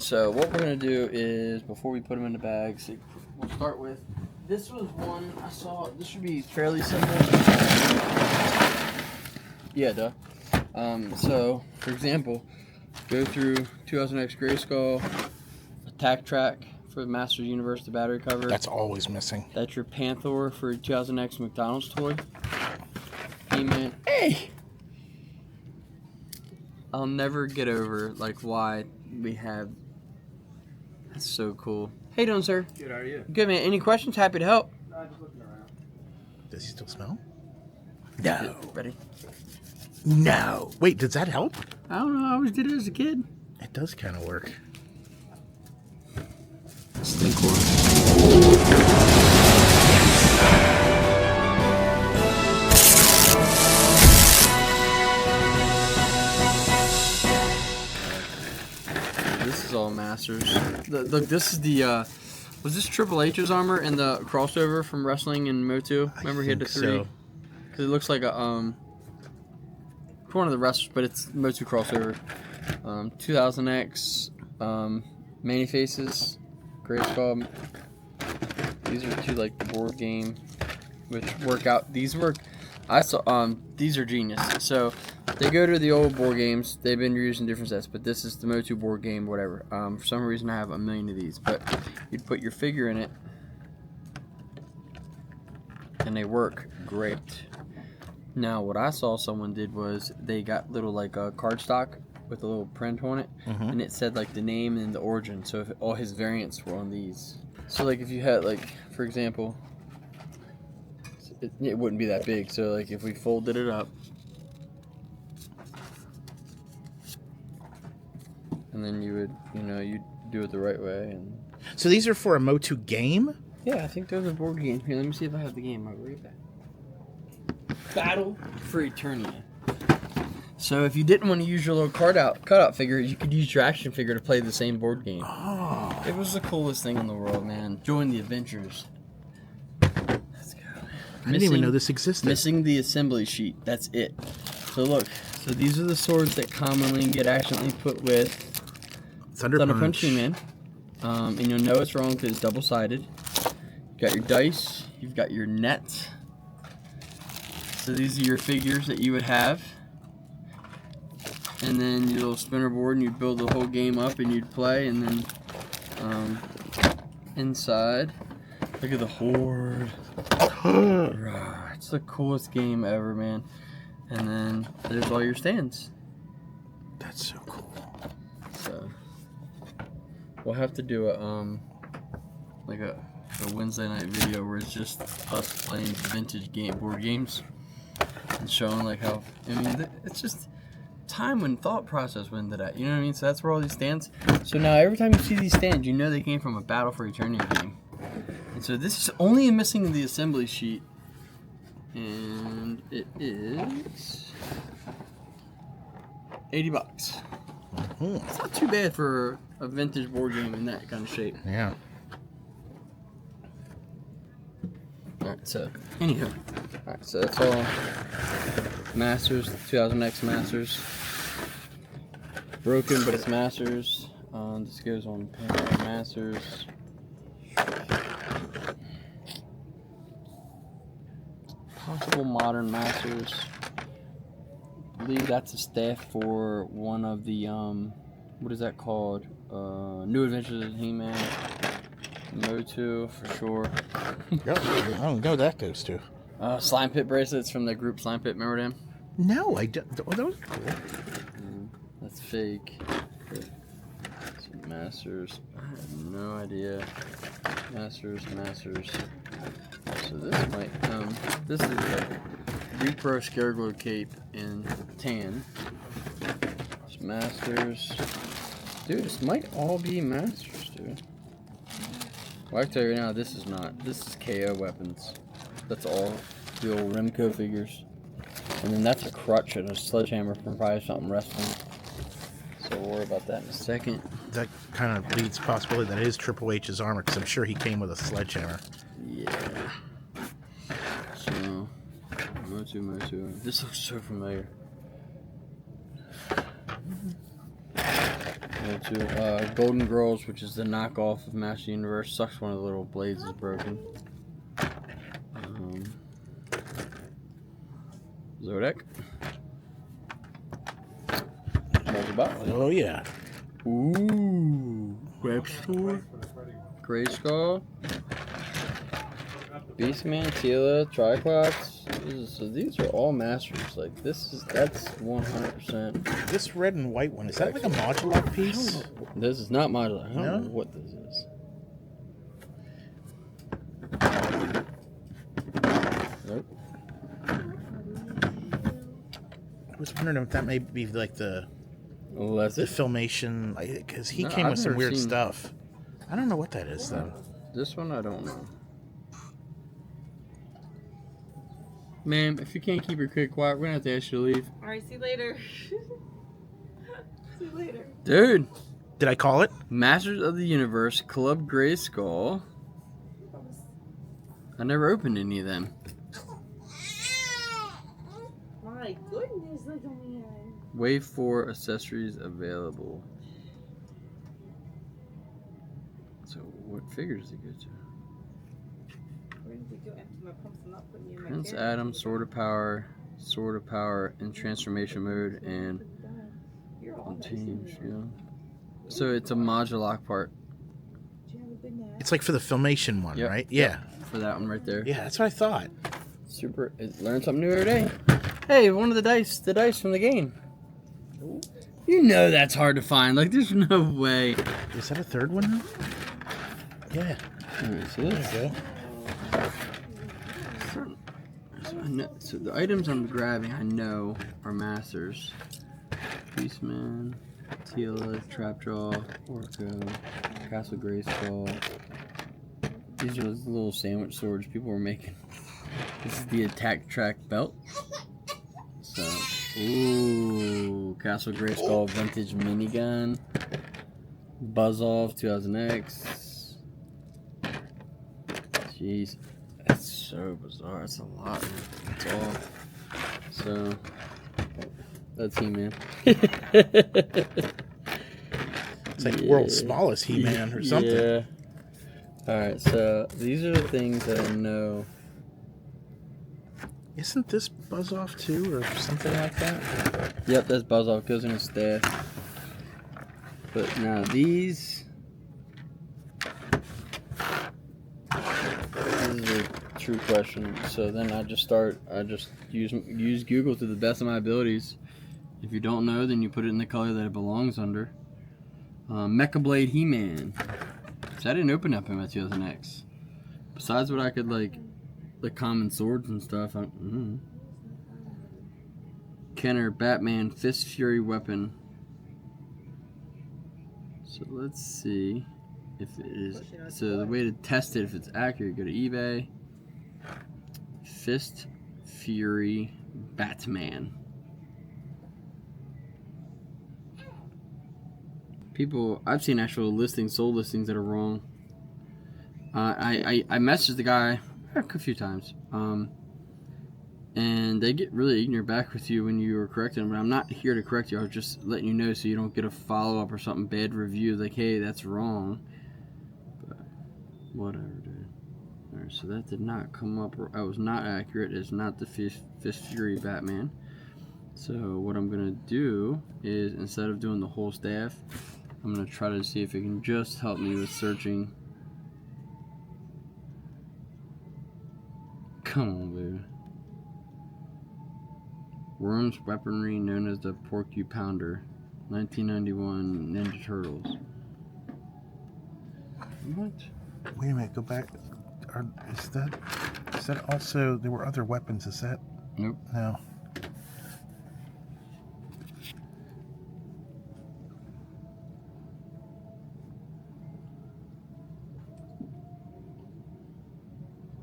so what we're going to do is, before we put them in the bags, we'll start with, this was one I saw, this should be fairly simple. Yeah, duh. So, for example, go through 2000X Grayskull, Attack Track for the Masters Universe, the battery cover. That's always missing. That's your Panther for 2000X McDonald's toy. He-Man. Hey! I'll never get over, like, why we have... That's so cool. How you doing, sir? Good, how are you? Good, man. Any questions? Happy to help. Just looking around. Does he still smell? No. Ready? No. Wait, does that help? I don't know. I always did it as a kid. It does kind of work. Stink horn. This is all Masters. Look, this is the, was this Triple H's armor and the crossover from wrestling in Motu? Remember he had the 3? Because it looks like a, one of the wrestlers, but it's Motu crossover. 2000X, Many Faces, Grayskull. These are 2, like, the board game, which work out. These work, I saw, these are genius. So, they go to the old board games. They've been using different sets, but this is the Motu board game, whatever. For some reason, I have a million of these, but you'd put your figure in it, and they work great. Now, what I saw someone did was they got little, like, cardstock with a little print on it, and it said, like, the name and the origin. So if all his variants were on these. So, like, if you had, like, for example, it wouldn't be that big. So, like, if we folded it up, and then you would, you'd do it the right way. And so these are for a Motu game? yeah, I think those are board games. Here, let me see if I have the game. I'll read that. Battle for Eternia. So if you didn't want to use your little cutout figure, you could use your action figure to play the same board game. Oh. It was the coolest thing in the world, man. Join the adventures. Let's go. I didn't even know this existed. Missing the assembly sheet. That's it. So look. So these are the swords that commonly get accidentally put with Thunder Punch. He-Man. And you'll know it's wrong because it's double-sided. You got your dice. You've got your net. So these are your figures that you would have. And then your little spinner board, and you'd build the whole game up, and you'd play, and then inside, look at the Horde. It's the coolest game ever, man. And then there's all your stands. That's so cool. So we'll have to do a Wednesday night video where it's just us playing vintage board games and showing like how, it's just time and thought process went into that, you know what I mean? So that's where all these stands. So now every time you see these stands, you know they came from a Battle for Eternia game. And so this is only missing the assembly sheet, and it is $80. It's not too bad for a vintage board game in that kind of shape. Yeah. Alright, so anywho, alright, so that's all Masters, 2000X Masters. Broken, but it's Masters. This goes on Masters. Possible modern Masters. I believe that's a staff for one of the what is that called? New Adventures of He-Man. Motu for sure. Yep, I don't know what that goes to. Slime Pit bracelets from the group Slime Pit. Remember them? No, I don't. Oh, those are cool. That's fake. Masters. I have no idea. Masters. So this might. This is a Repro Scareglow cape in tan. It's Masters. Dude, this might all be Masters, dude. Well, I can tell you right now, this is not. This is KO weapons. That's all the old Remco figures. And then that's a crutch and a sledgehammer from probably something wrestling. So we'll worry about that in a second. That kind of leads possibility that it is Triple H's armor, because I'm sure he came with a sledgehammer. Yeah. So, Motu. This looks so familiar. Golden Girls, which is the knockoff of Master Universe. Sucks one of the little blades is broken. Zodek. Oh yeah. Ooh. Webstore. Grayskull. Beastman, Tila, Triclops. So these are all masters. Like that's 100%. This red and white one, is that like a modular piece? This is not modular. I don't No? know what this is. Nope. I was wondering if that may be like the Filmation, because he came with some weird stuff. I don't know what that is though. This one I don't know. Ma'am, if you can't keep your kid quiet, we're gonna have to ask you to leave. Alright, see you later. See you later. Dude! Did I call it? Masters of the Universe, Club Grayskull. I never opened any of them. My goodness, look at me. Wave 4 accessories available. So, what figures does it go to? Prince Adam, Sword of Power, in transformation mode, and on team shield. So it's a modular part. It's like for the Filmation one, Yep, right? yep. Yeah. For that one right there. Yeah, that's what I thought. Super. Learn something new every day. Hey, one of the dice from the game. You know that's hard to find. Like, there's no way. Is that a third one now? Yeah. Alright, so There you go. So the items I'm grabbing, I know, are masters. Beastman, Tila, Trapjaw, Orko, Castle Grayskull. These are those little sandwich swords people were making. This is the attack track belt. So, ooh, Castle Grayskull vintage minigun. Buzz Off 2000X. Jeez. That's so bizarre. That's a lot, man. That's all. So, that's He-Man. It's like world's smallest He-Man or something. Yeah. Alright, so these are the things that I know. Isn't this Buzz Off too, or something like that? Yep, that's Buzz Off. Goes in his staff. But now these... This is a true question. So then I just use Google to the best of my abilities. If you don't know, then you put it in the color that it belongs under. Mecha Blade He-Man. So I didn't open up in my 2000X. Besides what I could like common swords and stuff. Kenner Batman Fist Fury Weapon. So let's see if it is. So the way to test it, if it's accurate, go to eBay. Fist Fury Batman. People, I've seen actual listings, sold listings that are wrong. I messaged the guy a few times, and they get really ignorant back with you when you are correcting them. But I'm not here to correct you. I was just letting you know so you don't get a follow up or something bad review like, hey, that's wrong. But whatever, dude. All right, so that did not come up. I was not accurate. It's not the Fist Fury Batman. So what I'm gonna do is, instead of doing the whole staff, I'm going to try to see if it can just help me with searching. Come on, dude. Worm's weaponry known as the Porcupounder. 1991 Ninja Turtles. What? Wait a minute, go back. Is that also, there were other weapons, is that? Nope. No.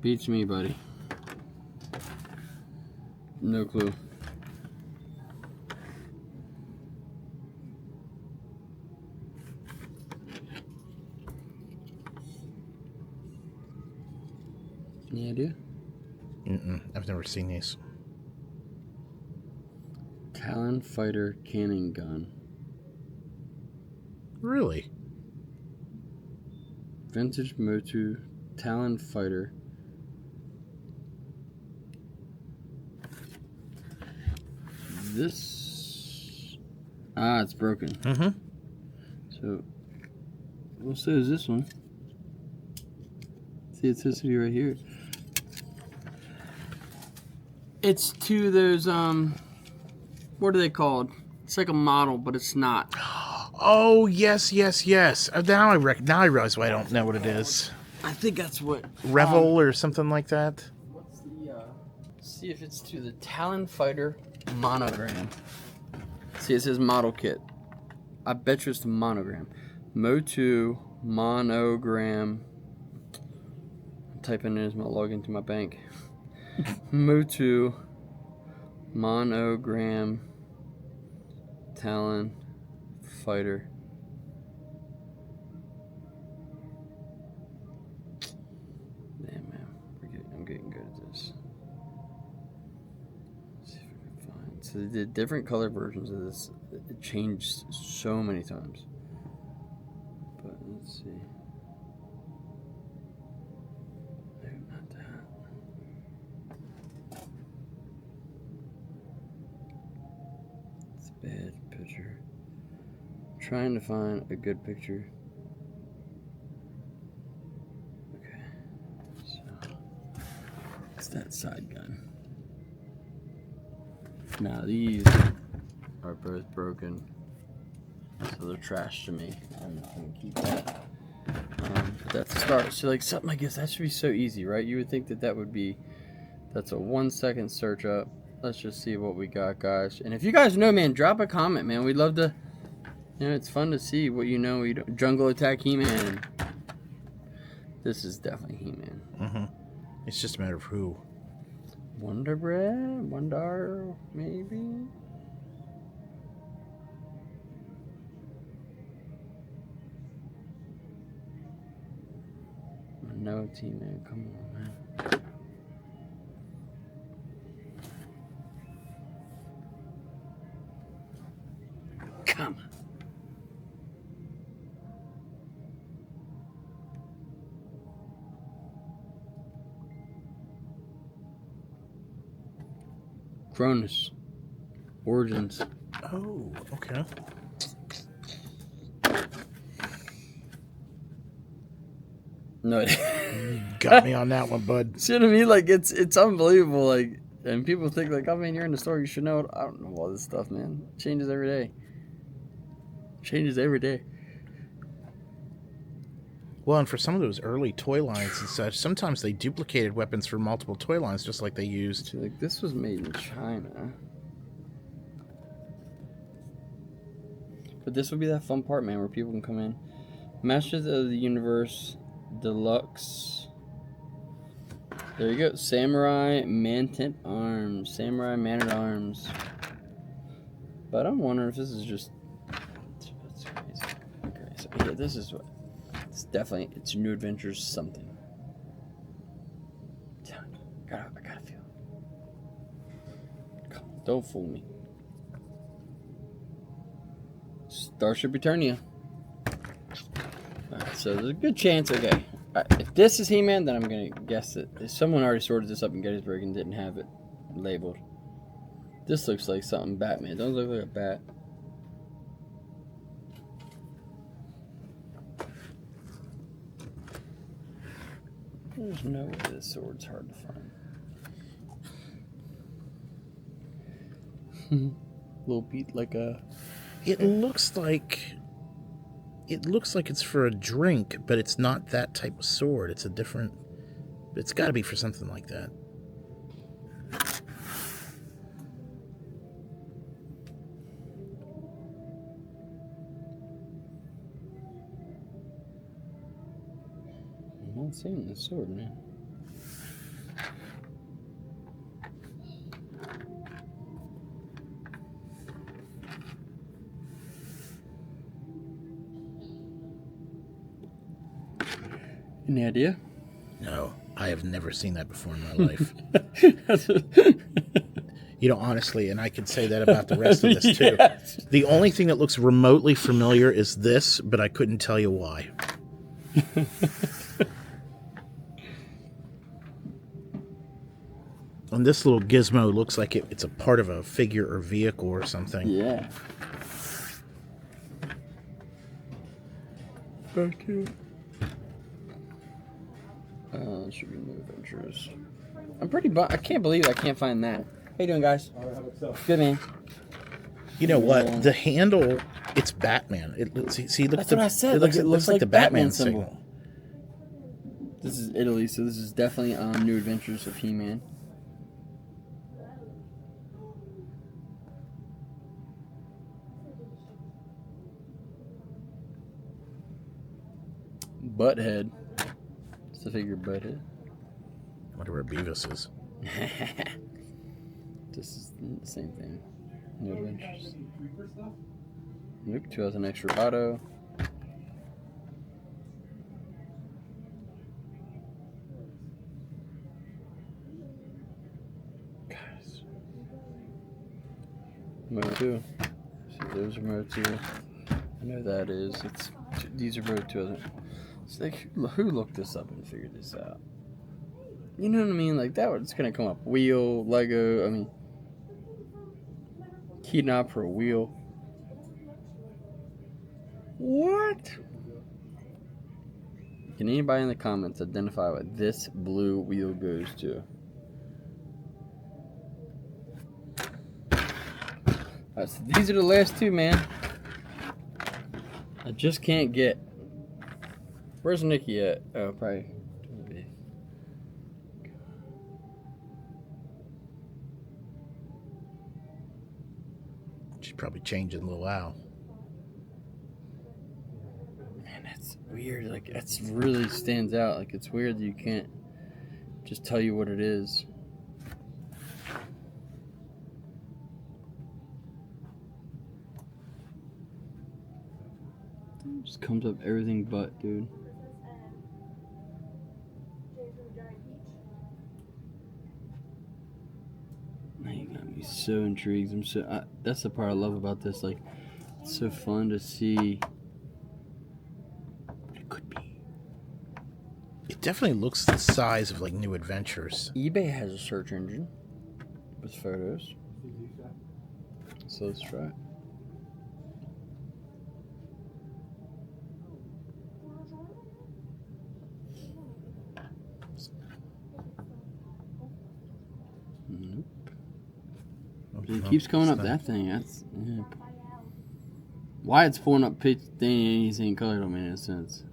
Beats me, buddy. No clue. Any idea? I've never seen these. Talon Fighter Cannon Gun. Really? Vintage Motu Talon Fighter. This... it's broken. Mm-hmm. So, well, so is this one. See, it says to be right here. It's to those, what are they called? It's like a model, but it's not. Oh, yes. Now I realize why I don't know what it is. I think that's what... Revel or something like that? What's the, see if it's to the Talon Fighter monogram. See, it says model kit. I bet you it's the monogram. Motu monogram. I'm typing in as my login to my bank. Motu monogram Talon Fighter. Damn, man, I'm getting good at this. Let's see if I can find. So they did different color versions of this. It changed so many times. But let's see. No, not that. It's a bad picture. I'm trying to find a good picture. Okay. So it's that side gun. Now these are both broken, so they're trash to me. I'm gonna keep that. That's a start. So like something like this, that should be so easy, right? You would think that would be. That's a 1 second search up. Let's just see what we got, guys. And if you guys know, man, drop a comment, man. We'd love to. You know, it's fun to see what you know. Jungle Attack He-Man. This is definitely He-Man. Mm-hmm. It's just a matter of who. Wonder Bread? Wonder, maybe? No team, man. Come on, man. Come on. Cronus. Origins. Oh, okay. No. Got me on that one, bud. See what I mean? Like, it's unbelievable. Like, and people think, like, oh, man, you're in the store. You should know it. I don't know all this stuff, man. It changes every day. Changes every day. Well, and for some of those early toy lines and such, sometimes they duplicated weapons for multiple toy lines, just like they used. See, like, this was made in China. But this would be that fun part, man, where people can come in. Masters of the Universe Deluxe. There you go. Samurai Man-Tent Arms. Samurai Man-at-Arms. But I'm wondering if this is just... That's crazy. Okay, so yeah, this is what... It's definitely... It's New Adventures something. I gotta feel it. Come on, don't fool me. Starship Eternia. Alright, so there's a good chance, okay. Alright, if this is He-Man, then I'm gonna guess that if someone already sorted this up in Gettysburg and didn't have it labeled. This looks like something Batman. Doesn't look like a bat. There's no way this sword's hard to find. Little beat like a... It looks like it's for a drink, but it's not that type of sword. It's a different... It's got to be for something like that. I'm not seeing this sword, man. Any idea? No, I have never seen that before in my life. You know, honestly, and I could say that about the rest of this too. Yes. The only thing that looks remotely familiar is this, but I couldn't tell you why. And this little gizmo looks like it's a part of a figure or vehicle or something. Yeah. Okay. Should be new adventures. I'm pretty I can't believe I can't find that. How you doing, guys? Good, man. You know what? The handle, it's Batman. See, look. That's what I said. It looks like the Batman symbol. This is Italy, so this is definitely New Adventures of He-Man. Butthead. It's the figure Butthead. I wonder where Beavis is. This is the same thing. New Adventures. Nope, 2000 extra auto. Guys. Mode 2. See, those are Mode 2. I know that is. These are both 2000. It's like, who looked this up and figured this out? You know what I mean? Like, it's gonna come up. Wheel, Lego, I mean, key knob for a wheel. What? Can anybody in the comments identify what this blue wheel goes to? Alright, so these are the last two, man. I just can't get. Where's Nikki at? Oh, probably. She's probably changing Luau. Man, that's weird. Like, that's really stands out. Like, it's weird that you can't just tell you what it is. Just comes up everything but, dude. Man, you got me so intrigued. That's the part I love about this. Like, it's so fun to see what it could be. It definitely looks the size of like New Adventures. eBay has a search engine with photos. So let's try it. Nope. It keeps coming up that thing. That's yeah. Why it's pulling up pitch thing and ain't color don't make any sense.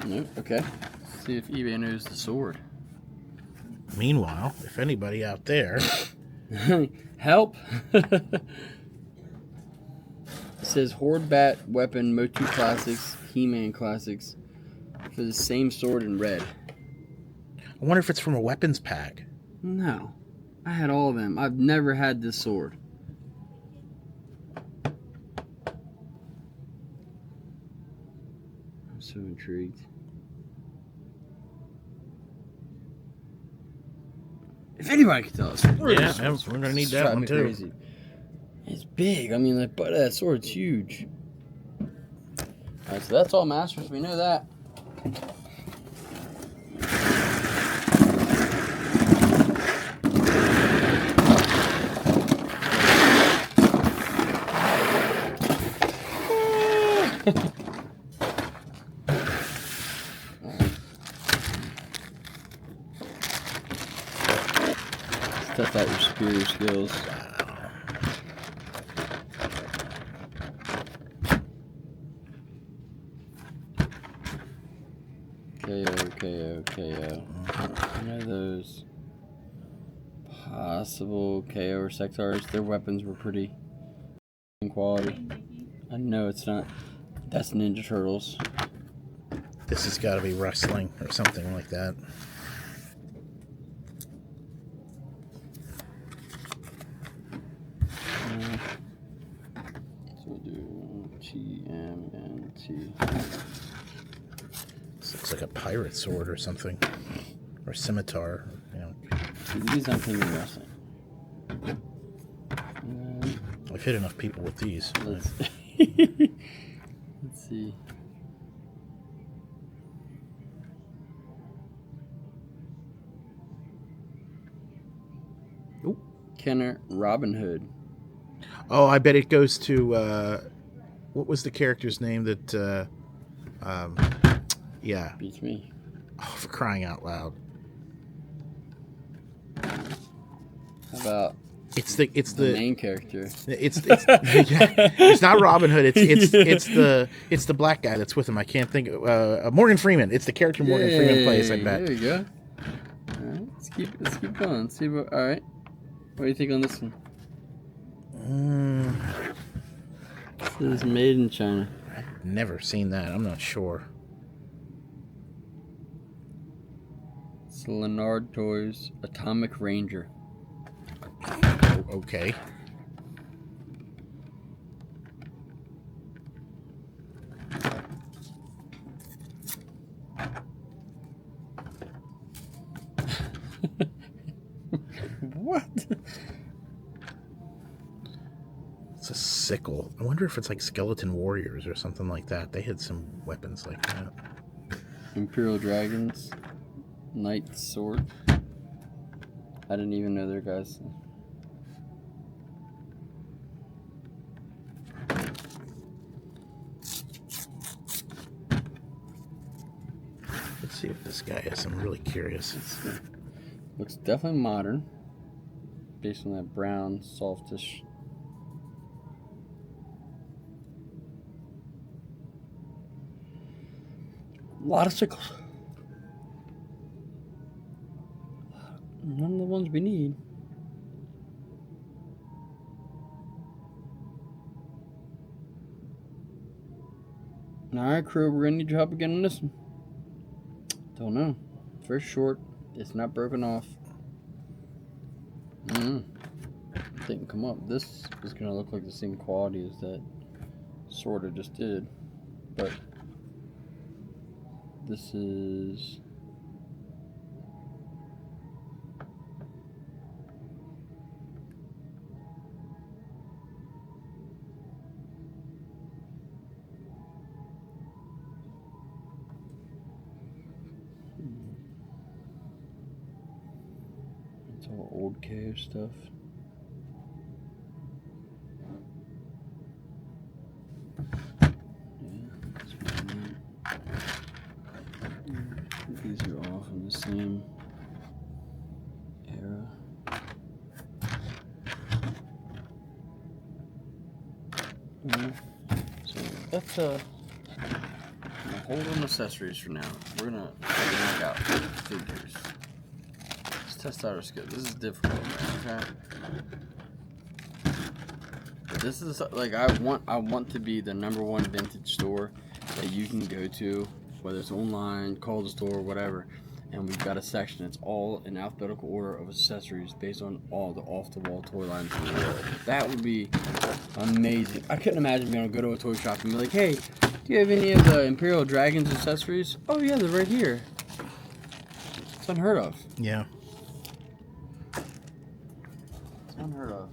Nope. Okay. Let's see if eBay knows the sword. Meanwhile, if anybody out there, Help. It says Horde Bat Weapon Motu Classics, He-Man Classics for the same sword in red. I wonder if it's from a weapons pack. No. I had all of them. I've never had this sword. I'm so intrigued. If anybody can tell us, We're gonna need that one too. Crazy. It's big. I mean, like, but that sword's huge. Alright, so that's all Masters. We know that. Test out your superior skills. KO. I know those possible KO or Sectars. Their weapons were pretty in quality. I know it's not. That's Ninja Turtles. This has got to be wrestling or something like that. So we'll do TMNT. So like a pirate sword or something, or scimitar. You know. These I'm thinking wrestling. I've hit enough people with these. Let's see. Ooh. Kenner Robin Hood. Oh, I bet it goes to what was the character's name that? Yeah. Beats me. Oh, for crying out loud! How about It's the the main character? It's not Robin Hood. It's the black guy that's with him. I can't think. Morgan Freeman. It's the character Morgan Freeman plays. I bet. There you go. All right, let's keep going. Let's see what. All right, what do you think on this one? This is made in China. I've never seen that. I'm not sure. It's Leonard Toys Atomic Ranger. Okay. What? It's a sickle. I wonder if it's like Skeleton Warriors or something like that. They had some weapons like that. Imperial Dragons. Knight Sword. I didn't even know there, guys. Let's see if this guy is. I'm really curious. Looks definitely modern. Based on that brown, softish. A lot of sickles. None of the ones we need. Alright, crew, we're gonna need your help again on this one. Don't know. It's very short. It's not broken off. Didn't come up. This is gonna look like the same quality as that sort of just did. But this is it's all old KO stuff. These are all from the same era. So that's hold on accessories for now. We're gonna knock out figures. Let's test out our skill. This is difficult, man. Okay. This is like I want to be the #1 vintage store that you can go to, whether it's online, call the store, whatever, and we've got a section. It's all in alphabetical order of accessories based on all the off-the-wall toy lines in the world. That would be amazing. I couldn't imagine being able to go to a toy shop and be like, hey, do you have any of the Imperial Dragons accessories? Oh yeah, they're right here. It's unheard of. Yeah. It's unheard of.